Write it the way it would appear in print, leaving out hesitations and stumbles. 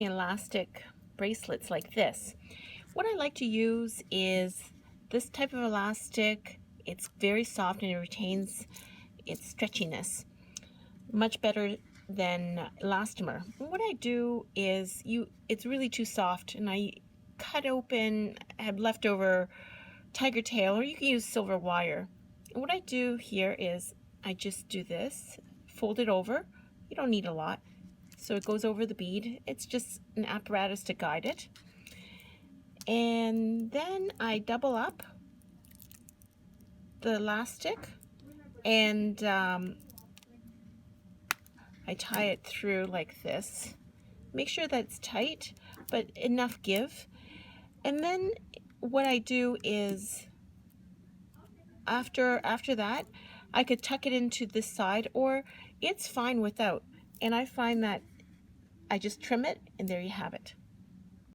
elastic bracelets like this. What I like to use is this type of elastic. It's very soft and it retains its stretchiness much better than elastomer. What I do is it's really too soft, and I cut open, have leftover tiger tail, or you can use silver wire. And what I do here is I just do this, fold it over. You don't need a lot. So it goes over the bead. It's just an apparatus to guide it. And then I double up the elastic, and I tie it through like this. Make sure that it's tight, but enough give. And then what I do is after that, I could tuck it into this side, or it's fine without. And I find that I just trim it, and there you have it.